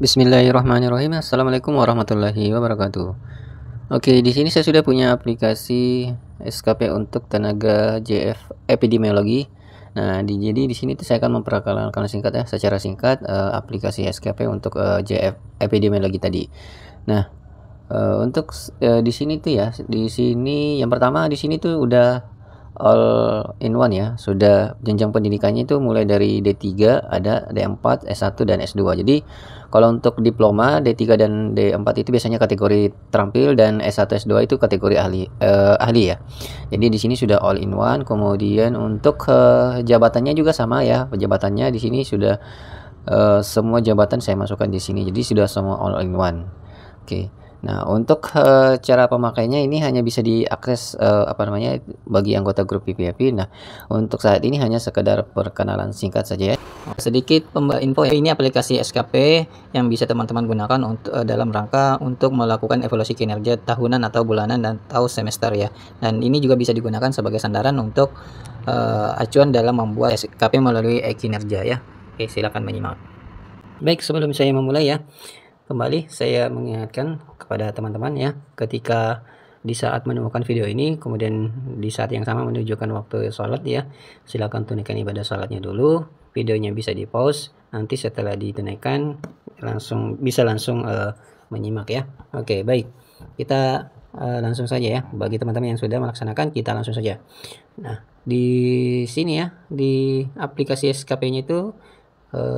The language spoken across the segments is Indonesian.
Bismillahirrahmanirrahim. Assalamualaikum warahmatullahi wabarakatuh. Oke, di sini saya sudah punya aplikasi SKP untuk tenaga JF epidemiologi. Nah, jadi di sini saya akan memperkenalkan singkat ya, secara singkat aplikasi SKP untuk JF epidemiologi tadi. Nah, untuk di sini tuh ya, di sini yang pertama di sini tuh udah all in one ya, sudah jenjang pendidikannya itu mulai dari D3, ada D4, S1 dan S2. Jadi kalau untuk diploma D3 dan D4 itu biasanya kategori terampil dan S1 S2 itu kategori ahli ya. Jadi di sini sudah all in one. Kemudian untuk jabatannya juga sama ya. Jabatannya di sini sudah semua jabatan saya masukkan di sini. Jadi sudah semua all in one. Oke. Nah, untuk cara pemakainya ini hanya bisa diakses bagi anggota grup PPAP. Nah, untuk saat ini hanya sekedar perkenalan singkat saja ya. Sedikit info ya, ini aplikasi SKP yang bisa teman-teman gunakan untuk dalam rangka untuk melakukan evaluasi kinerja tahunan atau bulanan dan atau semester ya. Dan ini juga bisa digunakan sebagai sandaran untuk acuan dalam membuat SKP melalui kinerja ya. Oke, silakan menyimak. Baik, sebelum saya memulai ya, kembali saya mengingatkan kepada teman-teman ya, ketika di saat menemukan video ini, kemudian di saat yang sama menunjukkan waktu sholat ya, silakan tunaikan ibadah sholatnya dulu. Videonya bisa di pause, nanti setelah ditunaikan bisa langsung menyimak ya. Oke, baik, kita langsung saja ya. Bagi teman-teman yang sudah melaksanakan, kita langsung saja. Nah, di sini ya, di aplikasi SKP-nya itu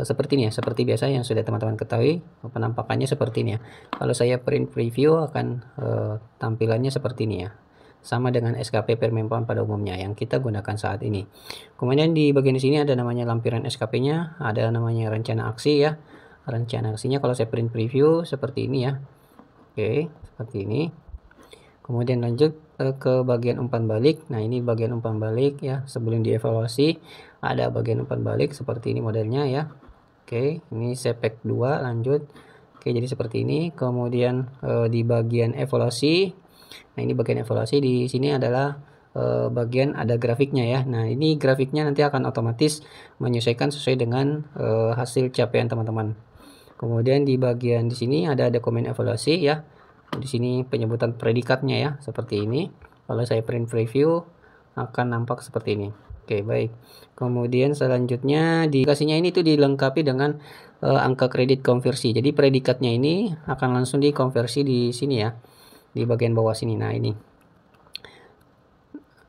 seperti ini ya, seperti biasa yang sudah teman-teman ketahui, penampakannya seperti ini ya. Kalau saya print preview akan tampilannya seperti ini ya, sama dengan SKP Permenpan pada umumnya yang kita gunakan saat ini. Kemudian di bagian sini ada namanya lampiran SKP-nya, ada namanya rencana aksi ya. Rencana aksinya kalau saya print preview seperti ini ya. Oke, seperti ini. Kemudian lanjut ke bagian umpan balik. Nah, ini bagian umpan balik ya, sebelum dievaluasi ada bagian umpan balik seperti ini modelnya ya. Oke, ini sepek 2 lanjut. Oke, jadi seperti ini. Kemudian di bagian evaluasi. Nah, ini bagian evaluasi, di sini adalah bagian ada grafiknya ya. Nah, ini grafiknya nanti akan otomatis menyesuaikan sesuai dengan hasil capaian teman-teman. Kemudian di bagian di sini ada dokumen evaluasi ya. Di sini penyebutan predikatnya ya, seperti ini. Kalau saya print preview akan nampak seperti ini. Oke, baik. Kemudian selanjutnya di aplikasinya ini tuh dilengkapi dengan angka kredit konversi. Jadi predikatnya ini akan langsung dikonversi di sini ya, di bagian bawah sini. Nah, ini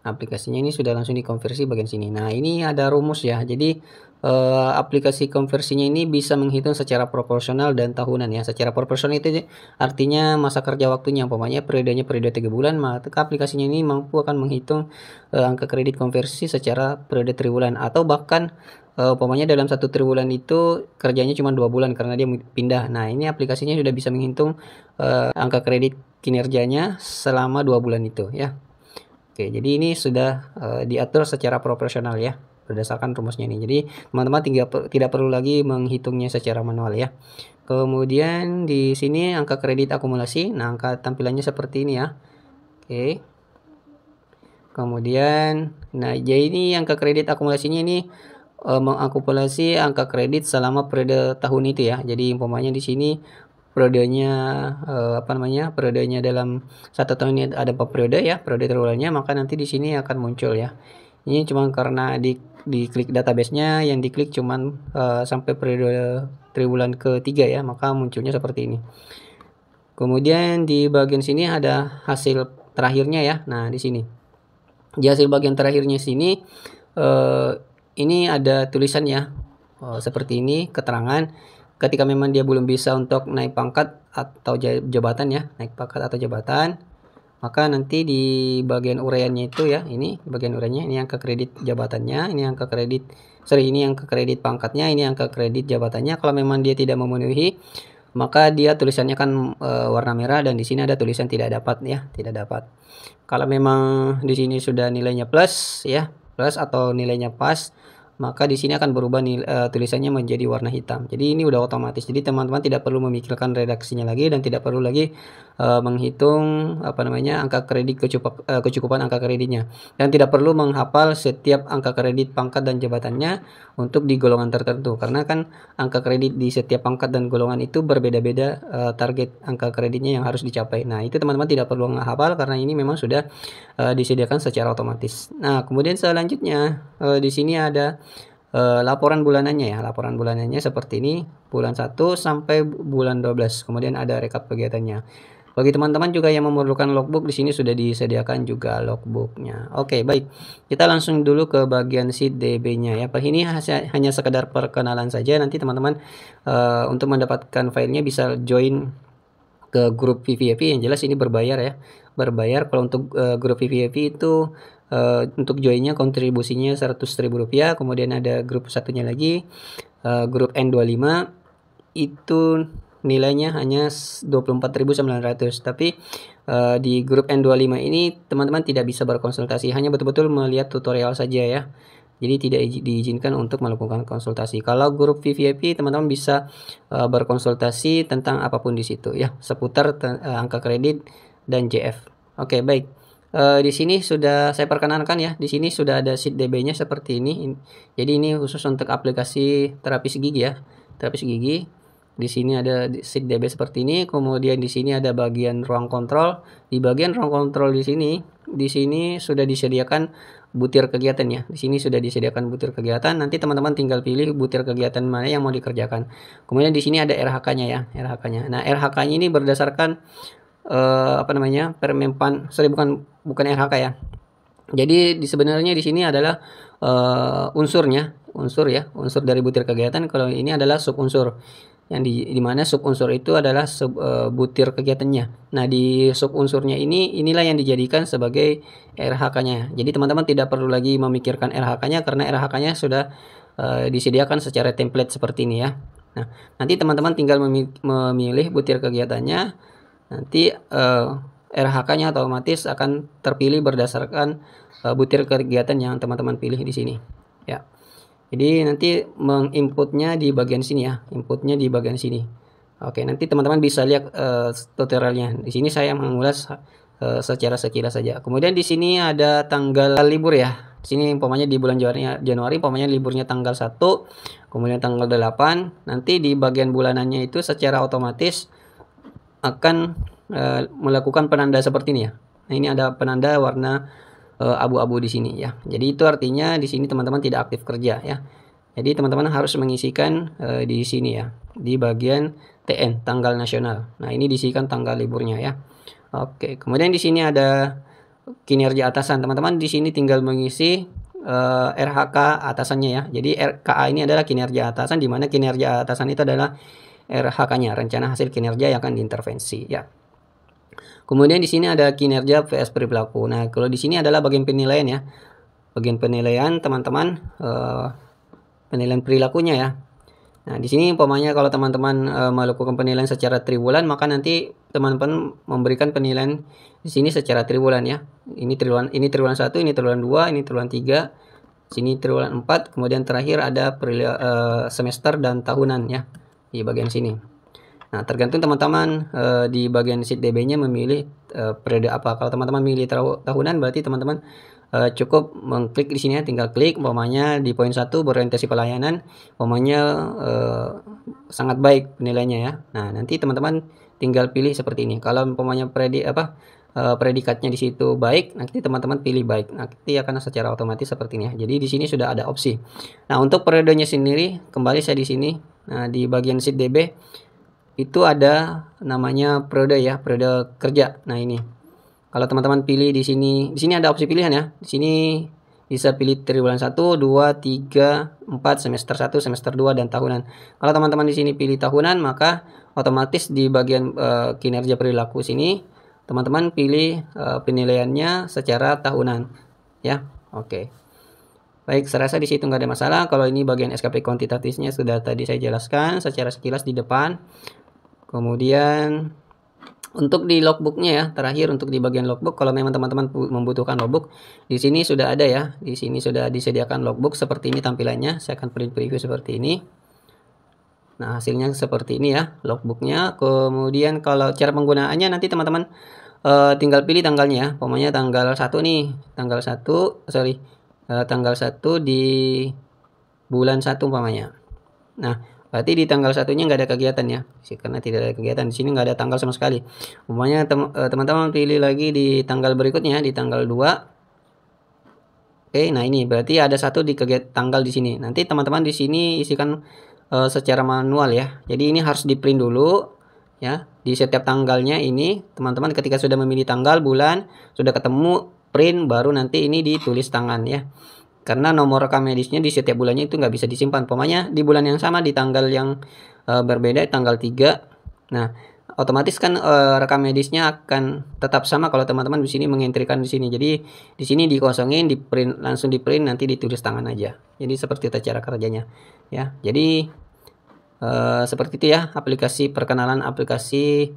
aplikasinya ini sudah langsung dikonversi bagian sini. Nah, ini ada rumus ya. Jadi aplikasi konversinya ini bisa menghitung secara proporsional dan tahunan ya. Secara proporsional itu artinya masa kerja waktunya, umpamanya periodenya periode 3 bulan, maka aplikasinya ini mampu akan menghitung angka kredit konversi secara periode triwulan, atau bahkan umpamanya dalam satu triwulan itu kerjanya cuma 2 bulan karena dia pindah. Nah, ini aplikasinya sudah bisa menghitung angka kredit kinerjanya selama 2 bulan itu ya. Oke, jadi ini sudah diatur secara proporsional ya, berdasarkan rumusnya ini. Jadi teman-teman tidak perlu lagi menghitungnya secara manual ya. Kemudian di sini angka kredit akumulasi. Nah, angka tampilannya seperti ini ya. Oke. Kemudian, nah, jadi ini angka kredit akumulasinya ini mengakumulasi angka kredit selama periode tahun itu ya. Jadi umpamanya di sini periodenya periodenya dalam 1 tahun ini ada 4 periode ya, periode triwulannya, maka nanti di sini akan muncul ya. Ini cuma karena diklik database-nya, yang diklik cuman sampai periode triwulan ketiga ya, maka munculnya seperti ini. Kemudian di bagian sini ada hasil terakhirnya ya. Nah, di sini di hasil bagian terakhirnya sini ini ada tulisan ya, seperti ini keterangan. Ketika memang dia belum bisa untuk naik pangkat atau jabatan ya, naik pangkat atau jabatan, maka nanti di bagian uraiannya itu ya, ini bagian uraiannya, ini angka kredit jabatannya, ini angka kredit pangkatnya, ini angka kredit jabatannya. Kalau memang dia tidak memenuhi, maka dia tulisannya kan warna merah, dan di sini ada tulisan tidak dapat ya, tidak dapat. Kalau memang di sini sudah nilainya plus ya, plus atau nilainya pas, maka di sini akan berubah tulisannya menjadi warna hitam. Jadi ini udah otomatis. Jadi teman-teman tidak perlu memikirkan redaksinya lagi dan tidak perlu lagi menghitung angka kredit kecukupan angka kreditnya, dan tidak perlu menghafal setiap angka kredit pangkat dan jabatannya untuk di golongan tertentu, karena kan angka kredit di setiap pangkat dan golongan itu berbeda-beda target angka kreditnya yang harus dicapai. Nah, itu teman-teman tidak perlu menghafal karena ini memang sudah disediakan secara otomatis. Nah, kemudian selanjutnya di sini ada laporan bulanannya ya. Laporan bulanannya seperti ini, bulan 1 sampai bulan 12. Kemudian ada rekap kegiatannya. Bagi teman-teman juga yang memerlukan logbook, di sini sudah disediakan juga logbooknya. Oke, baik. Kita langsung dulu ke bagian sheet DB-nya ya. Ini hanya sekedar perkenalan saja. Nanti teman-teman untuk mendapatkan filenya bisa join ke grup VVIP. Yang jelas ini berbayar ya. Berbayar. Kalau untuk grup VVIP itu untuk joinnya kontribusinya Rp100.000. Kemudian ada grup satunya lagi, grup N25, itu nilainya hanya 24.900. Tapi di grup N25 ini teman-teman tidak bisa berkonsultasi, hanya betul-betul melihat tutorial saja ya. Jadi tidak diizinkan untuk melakukan konsultasi. Kalau grup VVIP teman-teman bisa berkonsultasi tentang apapun di situ ya, seputar angka kredit dan JF. Oke, baik. Di sini sudah saya perkenalkan ya. Di sini sudah ada sheet DB-nya seperti ini. Jadi ini khusus untuk aplikasi terapis gigi ya, terapis gigi. Di sini ada sheet DB seperti ini. Kemudian di sini ada bagian ruang kontrol. Di bagian ruang kontrol di sini sudah disediakan butir kegiatan ya. Di sini sudah disediakan butir kegiatan. Nanti teman-teman tinggal pilih butir kegiatan mana yang mau dikerjakan. Kemudian di sini ada RHK-nya ya, RHK-nya. Nah, RHK-nya ini berdasarkan Permenpan, bukan RHK ya. Jadi sebenarnya di sini adalah unsur dari butir kegiatan. Kalau ini adalah sub unsur, yang di mana sub unsur itu adalah butir kegiatannya. Nah, di sub unsurnya inilah yang dijadikan sebagai RHK-nya. Jadi teman-teman tidak perlu lagi memikirkan RHK-nya karena RHK-nya sudah disediakan secara template seperti ini ya. Nah, nanti teman-teman tinggal memilih butir kegiatannya. Nanti RHK-nya otomatis akan terpilih berdasarkan butir kegiatan yang teman-teman pilih di sini ya. Jadi nanti menginputnya di bagian sini ya, inputnya di bagian sini. Oke, nanti teman-teman bisa lihat tutorialnya. Di sini saya mengulas secara sekilas saja. Kemudian di sini ada tanggal libur ya. Di sini umpamanya di bulan Januari umpamanya liburnya tanggal 1, kemudian tanggal 8. Nanti di bagian bulanannya itu secara otomatis akan melakukan penanda seperti ini ya. Nah, ini ada penanda warna abu-abu di sini ya. Jadi itu artinya di sini teman-teman tidak aktif kerja ya. Jadi teman-teman harus mengisikan di sini ya, di bagian TN, tanggal nasional. Nah, ini diisikan tanggal liburnya ya. Oke, kemudian di sini ada kinerja atasan. Teman-teman di sini tinggal mengisi RHK atasannya ya. Jadi RKA ini adalah kinerja atasan, di mana kinerja atasan itu adalah RHK-nya, rencana hasil kinerja yang akan diintervensi ya. Kemudian di sini ada kinerja vs perilaku. Nah, kalau di sini adalah bagian penilaian ya. Bagian penilaian teman-teman penilaian perilakunya ya. Nah, di sini umpamanya kalau teman-teman melakukan penilaian secara triwulan, maka nanti teman-teman memberikan penilaian di sini secara triwulan ya. Ini triwulan 1, ini triwulan 2, ini triwulan 3, sini triwulan 4, kemudian terakhir ada semester dan tahunan ya di bagian sini. Nah, tergantung teman-teman di bagian sheet DB-nya memilih periode apa. Kalau teman-teman milih tahunan, berarti teman-teman cukup mengklik di sini ya, tinggal klik umpamanya di poin 1 berorientasi pelayanan, umpamanya sangat baik penilaiannya ya. Nah, nanti teman-teman tinggal pilih seperti ini. Kalau umpamanya predikatnya di situ baik, nanti teman-teman pilih baik. Nanti akan secara otomatis seperti ini ya. Jadi di sini sudah ada opsi. Nah, untuk periodenya sendiri, kembali saya di sini. Nah, di bagian sheet DB itu ada namanya periode ya, periode kerja. Nah, ini. Kalau teman-teman pilih di sini ada opsi pilihan ya. Di sini bisa pilih triwulan 1, 2, 3, 4, semester 1, semester 2 dan tahunan. Kalau teman-teman di sini pilih tahunan, maka otomatis di bagian kinerja perilaku sini teman-teman pilih penilaiannya secara tahunan ya. Oke. Baik, saya rasa di situ nggak ada masalah. Kalau ini bagian SKP kuantitatifnya sudah tadi saya jelaskan secara sekilas di depan. Kemudian Untuk di logbooknya ya, terakhir untuk di bagian logbook, kalau memang teman-teman membutuhkan logbook, di sini sudah ada ya, di sini sudah disediakan logbook seperti ini tampilannya. Saya akan print preview seperti ini. Nah, hasilnya seperti ini ya, logbooknya. Kemudian kalau cara penggunaannya nanti teman-teman tinggal pilih tanggalnya ya. Pokoknya tanggal 1 nih, tanggal 1, sorry, tanggal 1 di bulan 1 umpamanya. Nah, berarti di tanggal satunya nggak ada kegiatan ya, karena tidak ada kegiatan di sini, nggak ada tanggal sama sekali. Umpamanya teman-teman pilih lagi di tanggal berikutnya, di tanggal 2. Oke, nah ini berarti ada satu di tanggal di sini. Nanti teman-teman di sini isikan secara manual ya. Jadi ini harus di print dulu ya. Di setiap tanggalnya ini teman-teman ketika sudah memilih tanggal, bulan, sudah ketemu print, baru nanti ini ditulis tangan ya. Karena nomor rekam medisnya di setiap bulannya itu nggak bisa disimpan. Pokoknya di bulan yang sama, di tanggal yang berbeda, tanggal 3. Nah, otomatis kan rekam medisnya akan tetap sama kalau teman-teman di sini mengentrikan di sini. Jadi di sini dikosongin, di print, langsung di print, nanti ditulis tangan aja. Jadi seperti itu cara kerjanya ya. Jadi seperti itu ya aplikasi perkenalan aplikasi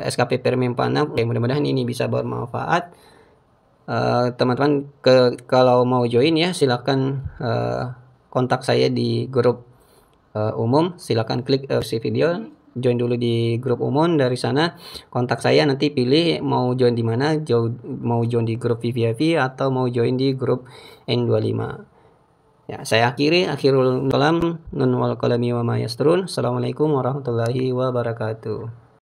SKP Permempana. Mudah-mudahan ini bisa bermanfaat. Teman-teman kalau mau join ya silahkan kontak saya di grup umum. Silahkan klik si video, join dulu di grup umum. Dari sana kontak saya, nanti pilih mau join di mana, mau join di grup VVIP atau mau join di grup N25 ya. Saya akhirul kalam, nun wal qalami wa ma yasturun. Assalamualaikum warahmatullahi wabarakatuh.